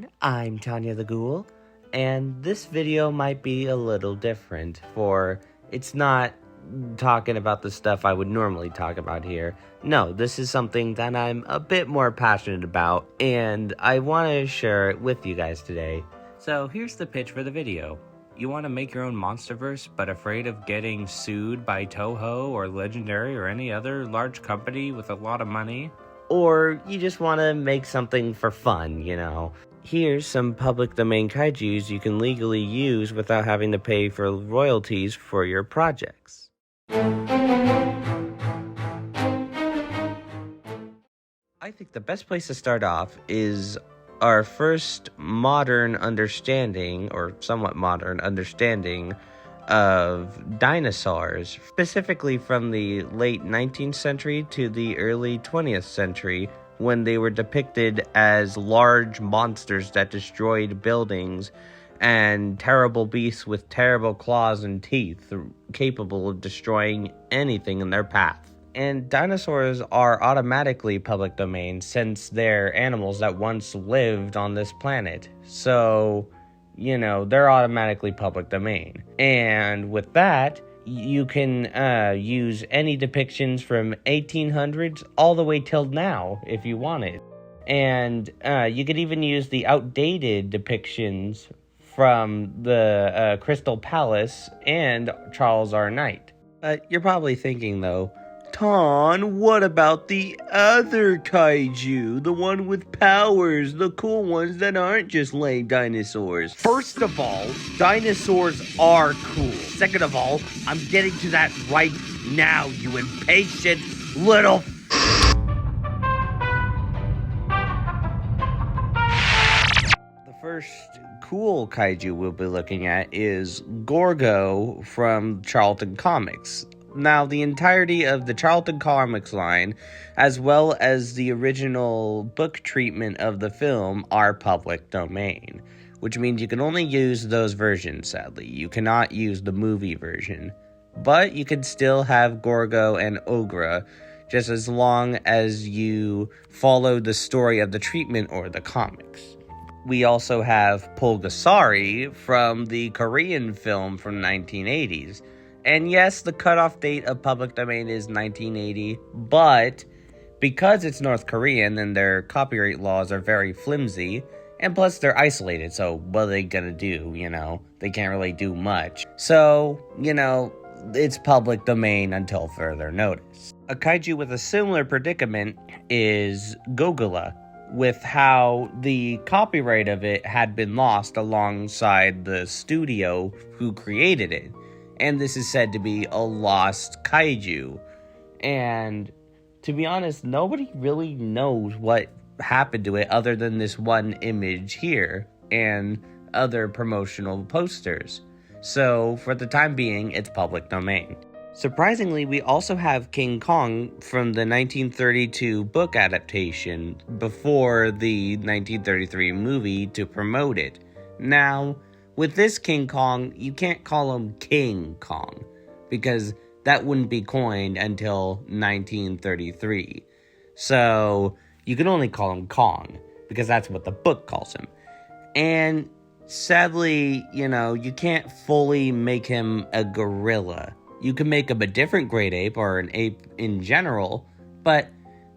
everyone, I'm Tanya the Ghoul, and this video might be a little different, for it's not talking about the stuff I would normally talk about here. No, this is something that I'm a bit more passionate about, and I want to share it with you guys today. So here's the pitch for the video. You want to make your own monsterverse, but afraid of getting sued by Toho or Legendary or any other large company with a lot of money? Or you just want to make something for fun, you know. Here's some public domain kaijus you can legally use without having to pay for royalties for your projects. I think the best place to start off is our first modern understanding, or somewhat modern understanding, of dinosaurs, specifically from the late 19th century to the early 20th century, when they were depicted as large monsters that destroyed buildings and terrible beasts with terrible claws and teeth, capable of destroying anything in their path. And dinosaurs are automatically public domain since they're animals that once lived on this planet. So, you know, they're automatically public domain. And with that, you can use any depictions from 1800s all the way till now if you wanted. And you could even use the outdated depictions from the Crystal Palace and Charles R. Knight. You're probably thinking, though, Ton, what about the other kaiju? The one with powers, the cool ones that aren't just lame dinosaurs. First of all, dinosaurs are cool. Second of all, I'm getting to that right now, you impatient little The first cool kaiju we'll be looking at is Gorgo from Charlton Comics. Now, the entirety of the Charlton Comics line, as well as the original book treatment of the film, are public domain, which means you can only use those versions, sadly. You cannot use the movie version, but you can still have Gorgo and Ogra, just as long as you follow the story of the treatment or the comics. We also have Pulgasari from the Korean film from the 1980s. And yes, the cutoff date of public domain is 1980, but because it's North Korean and their copyright laws are very flimsy, and plus they're isolated, so what are they gonna do, you know? They can't really do much. So, you know, it's public domain until further notice. A kaiju with a similar predicament is Gogula, with how the copyright of it had been lost alongside the studio who created it. And this is said to be a lost kaiju. And to be honest, nobody really knows what happened to it other than this one image here and other promotional posters. So for the time being, it's public domain. Surprisingly, we also have King Kong from the 1932 book adaptation before the 1933 movie to promote it. Now, with this King Kong, you can't call him King Kong, because that wouldn't be coined until 1933. So, you can only call him Kong, because that's what the book calls him. And, sadly, you know, you can't fully make him a gorilla. You can make him a different great ape, or an ape in general, but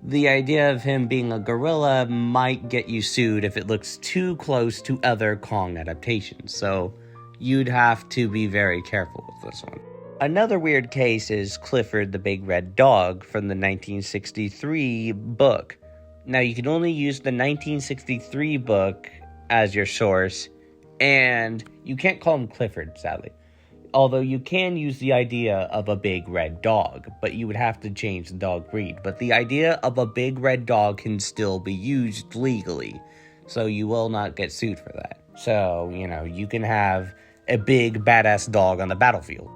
the idea of him being a gorilla might get you sued if it looks too close to other Kong adaptations, so you'd have to be very careful with this one. Another weird case is Clifford the Big Red Dog from the 1963 book. Now, you can only use the 1963 book as your source, and you can't call him Clifford, sadly. Although you can use the idea of a big red dog, but you would have to change the dog breed. But the idea of a big red dog can still be used legally, so you will not get sued for that. So, you know, you can have a big badass dog on the battlefield.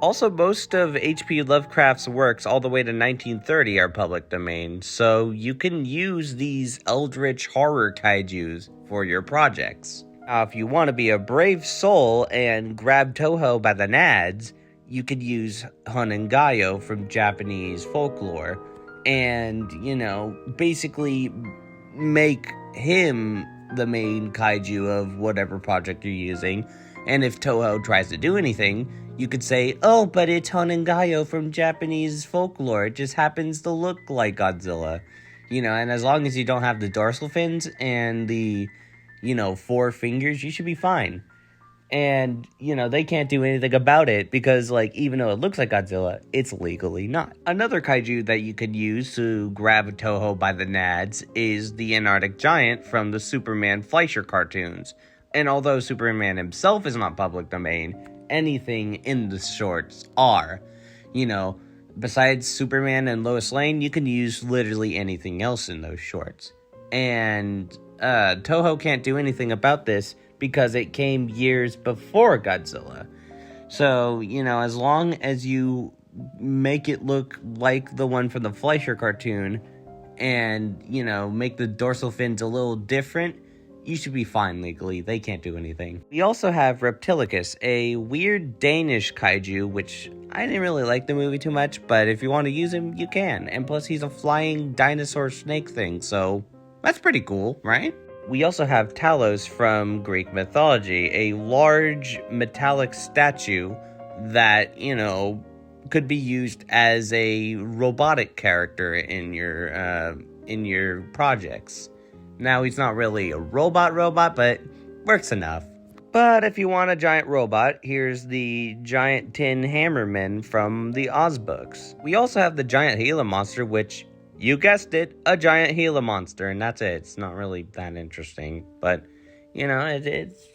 Also, most of H.P. Lovecraft's works all the way to 1930 are public domain, so you can use these eldritch horror kaijus for your projects. Now, if you want to be a brave soul and grab Toho by the nads, you could use Honengayo from Japanese folklore and, you know, basically make him the main kaiju of whatever project you're using. And if Toho tries to do anything, you could say, oh, but it's Honengayo from Japanese folklore. It just happens to look like Godzilla. And as long as you don't have the dorsal fins and the, 4 fingers, you should be fine. And, they can't do anything about it because, even though it looks like Godzilla, it's legally not. Another kaiju that you could use to grab Toho by the nads is the Antarctic Giant from the Superman Fleischer cartoons. And although Superman himself is not public domain, anything in the shorts are. Besides Superman and Lois Lane, you can use literally anything else in those shorts. And Toho can't do anything about this because it came years before Godzilla. So, as long as you make it look like the one from the Fleischer cartoon and, make the dorsal fins a little different, you should be fine legally. They can't do anything. We also have Reptilicus, a weird Danish kaiju, which I didn't really like the movie too much, but if you want to use him, you can. And plus, he's a flying dinosaur snake thing, so that's pretty cool, right? We also have Talos from Greek mythology, a large metallic statue that, could be used as a robotic character in your projects. Now, he's not really a robot, but works enough. But if you want a giant robot, here's the giant tin hammerman from the Oz books. We also have the giant Gila monster, which, you guessed it, a giant Gila monster, and that's it. It's not really that interesting, but, it's,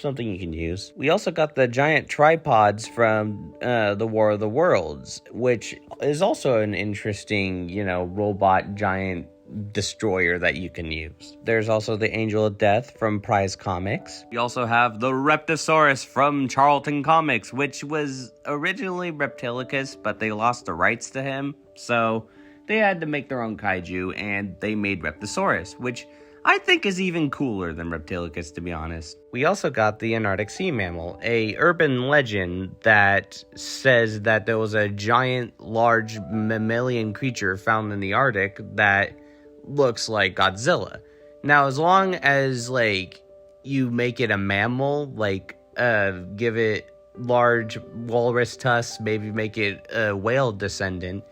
something you can use. We also got the giant tripods from the War of the Worlds, which is also an interesting, robot giant destroyer that you can use. There's also the Angel of Death from Prize Comics. We also have the Reptosaurus from Charlton Comics, which was originally Reptilicus, but they lost the rights to him, so they had to make their own kaiju, and they made Reptosaurus, which I think is even cooler than Reptilicus, to be honest. We also got the Antarctic sea mammal, a urban legend that says that there was a giant, large mammalian creature found in the Arctic that looks like Godzilla. Now, as long as, you make it a mammal, give it large walrus tusks, maybe make it a whale descendant,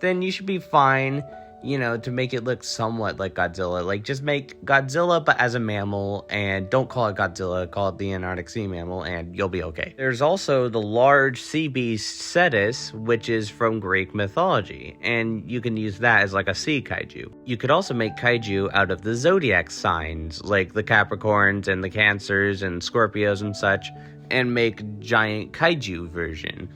then you should be fine, to make it look somewhat like Godzilla. Just make Godzilla, but as a mammal, and don't call it Godzilla, call it the Antarctic sea mammal, and you'll be okay. There's also the large sea beast Cetus, which is from Greek mythology, and you can use that as a sea kaiju. You could also make kaiju out of the zodiac signs, like the Capricorns and the Cancers and Scorpios and such, and make giant kaiju version.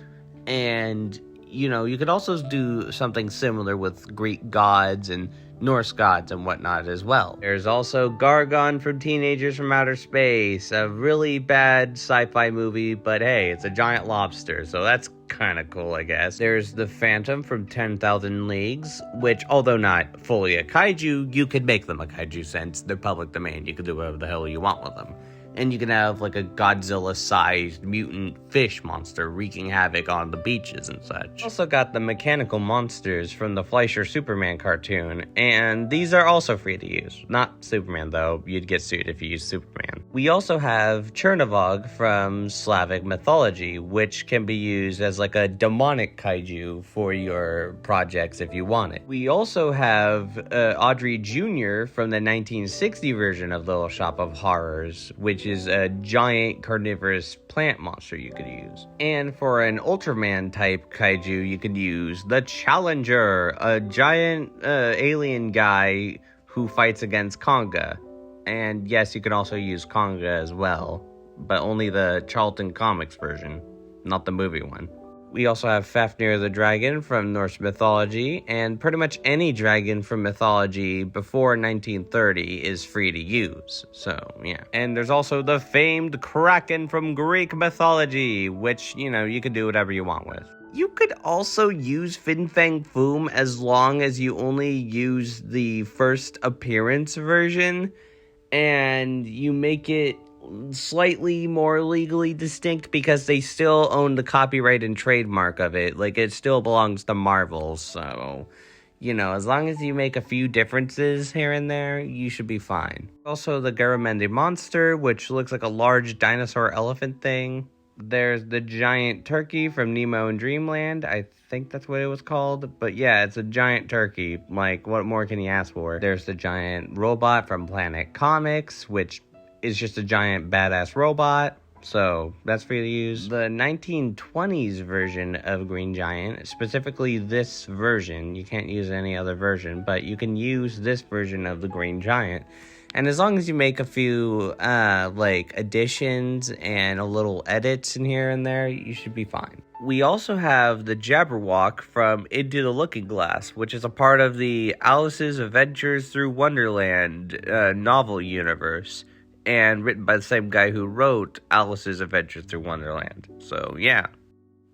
And you could also do something similar with Greek gods and Norse gods and whatnot as well. There's also Gargon from Teenagers from Outer Space, a really bad sci-fi movie, but hey, it's a giant lobster, so that's kind of cool, I guess. There's the Phantom from 10,000 Leagues, which, although not fully a kaiju, you could make them a kaiju since they're public domain. You could do whatever the hell you want with them. And you can have a Godzilla-sized mutant fish monster wreaking havoc on the beaches and such. Also got the mechanical monsters from the Fleischer Superman cartoon, and these are also free to use. Not Superman though, you'd get sued if you use Superman. We also have Chernavog from Slavic mythology, which can be used as a demonic kaiju for your projects if you want it. We also have Audrey Jr. from the 1960 version of Little Shop of Horrors, which is a giant carnivorous plant monster you could use. And for an Ultraman type kaiju, you could use the Challenger, a giant alien guy who fights against Konga. And yes, you can also use Konga as well, but only the Charlton Comics version, not the movie one. We also have Fafnir the dragon from Norse mythology, and pretty much any dragon from mythology before 1930 is free to use, so yeah. And there's also the famed Kraken from Greek mythology, which, you can do whatever you want with. You could also use Fin Fang Foom as long as you only use the first appearance version, and you make it slightly more legally distinct because they still own the copyright and trademark of it. It still belongs to Marvel, so, As long as you make a few differences here and there, you should be fine. Also, the Garamendi monster, which looks like a large dinosaur elephant thing. There's the giant turkey from Nemo in Dreamland. I think that's what it was called. But yeah, it's a giant turkey. Like, what more can you ask for? There's the giant robot from Planet Comics, which is just a giant badass robot. So that's for you to use. The 1920s version of Green Giant, specifically this version, you can't use any other version, but you can use this version of the Green Giant. And as long as you make a few additions and a little edits in here and there, you should be fine. We also have the Jabberwock from Into the Looking Glass, which is a part of the Alice's Adventures Through Wonderland novel universe, and written by the same guy who wrote Alice's Adventures Through Wonderland. So, yeah.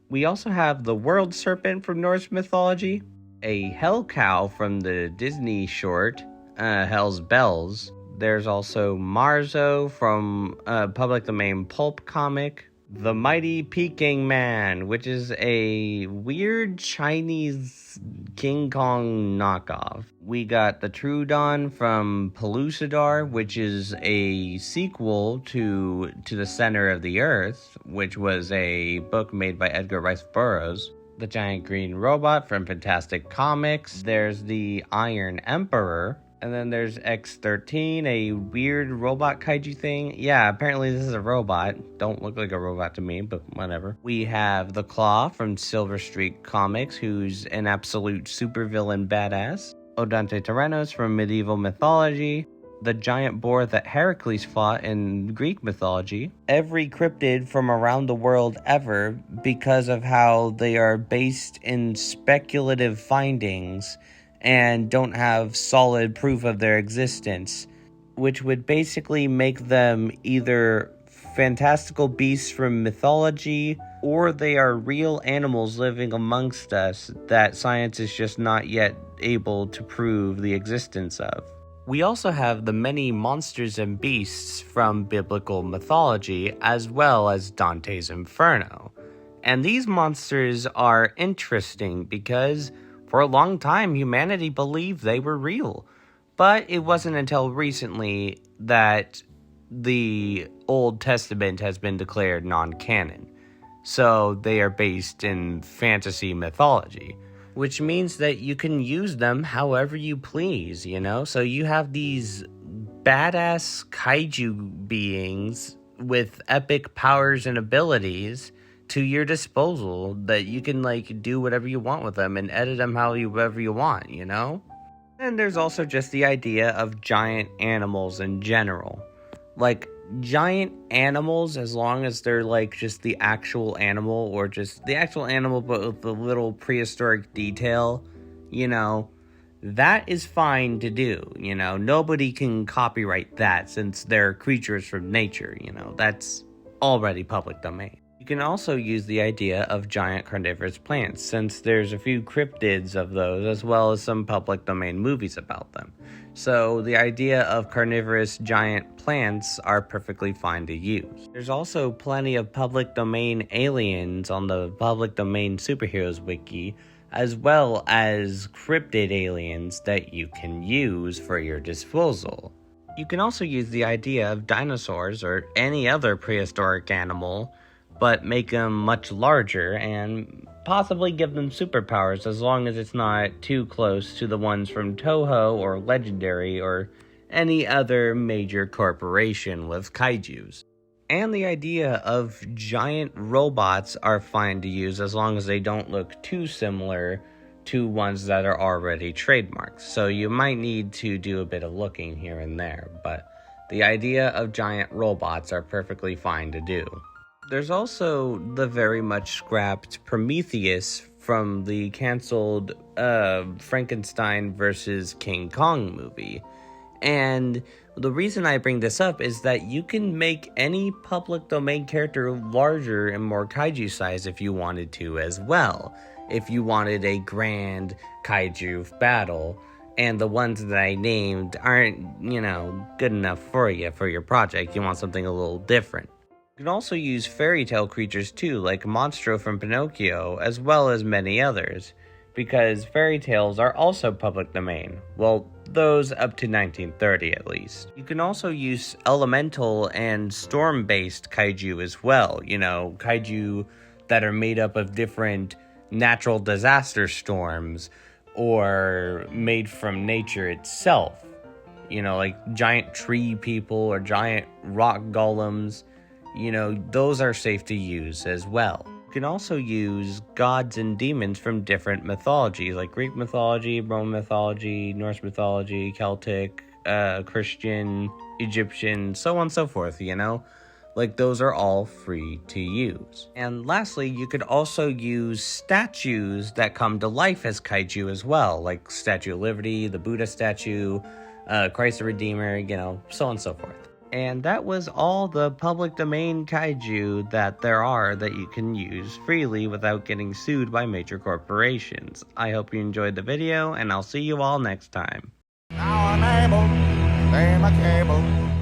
We also have the World Serpent from Norse mythology, a Hell Cow from the Disney short, Hell's Bells. There's also Marzo from Public Domain Pulp comic, the Mighty Peking Man, which is a weird Chinese King Kong knockoff. We got the Troodon from Pellucidar, which is a sequel to the Center of the Earth, which was a book made by Edgar Rice Burroughs. The Giant Green Robot from Fantastic Comics. There's the Iron Emperor. And then there's X-13, a weird robot kaiju thing. Yeah, apparently this is a robot. Don't look like a robot to me, but whatever. We have the Claw from Silver Streak Comics, who's an absolute supervillain badass. Odante Tyrannos from medieval mythology. The giant boar that Heracles fought in Greek mythology. Every cryptid from around the world ever, because of how they are based in speculative findings and don't have solid proof of their existence, which would basically make them either fantastical beasts from mythology, or they are real animals living amongst us that science is just not yet able to prove the existence of. We also have the many monsters and beasts from biblical mythology, as well as Dante's Inferno. And these monsters are interesting because for a long time, humanity believed they were real. But it wasn't until recently that the Old Testament has been declared non-canon. So they are based in fantasy mythology, which means that you can use them however you please, So you have these badass kaiju beings with epic powers and abilities to your disposal that you can do whatever you want with them and edit them however you want, And there's also just the idea of giant animals in general. Giant animals, as long as they're just the actual animal, or just the actual animal but with a little prehistoric detail, that is fine to do, Nobody can copyright that since they're creatures from nature, That's already public domain. You can also use the idea of giant carnivorous plants, since there's a few cryptids of those, as well as some public domain movies about them. So the idea of carnivorous giant plants are perfectly fine to use. There's also plenty of public domain aliens on the public domain superheroes wiki, as well as cryptid aliens that you can use for your disposal. You can also use the idea of dinosaurs or any other prehistoric animal, but make them much larger and possibly give them superpowers as long as it's not too close to the ones from Toho or Legendary or any other major corporation with kaijus. And the idea of giant robots are fine to use as long as they don't look too similar to ones that are already trademarked. So you might need to do a bit of looking here and there, but the idea of giant robots are perfectly fine to do. There's also the very much scrapped Prometheus from the canceled Frankenstein vs. King Kong movie. And the reason I bring this up is that you can make any public domain character larger and more kaiju size if you wanted to as well. If you wanted a grand kaiju battle, and the ones that I named aren't, good enough for you for your project. You want something a little different. You can also use fairy tale creatures too, like Monstro from Pinocchio, as well as many others. because fairy tales are also public domain. Well, those up to 1930 at least. You can also use elemental and storm-based kaiju as well. You know, kaiju that are made up of different natural disaster storms or made from nature itself. You know, like giant tree people or giant rock golems. You know, those are safe to use as well. You can also use gods and demons from different mythologies, like Greek mythology, Roman mythology, Norse mythology, Celtic, Christian, Egyptian, so on and so forth, you know? Like, those are all free to use. And lastly, you could also use statues that come to life as kaiju as well, like Statue of Liberty, the Buddha statue, Christ the Redeemer, you know, so on and so forth. And that was all the public domain kaiju that there are that you can use freely without getting sued by major corporations. I hope you enjoyed the video, and I'll see you all next time. Now I'm able to lay my cable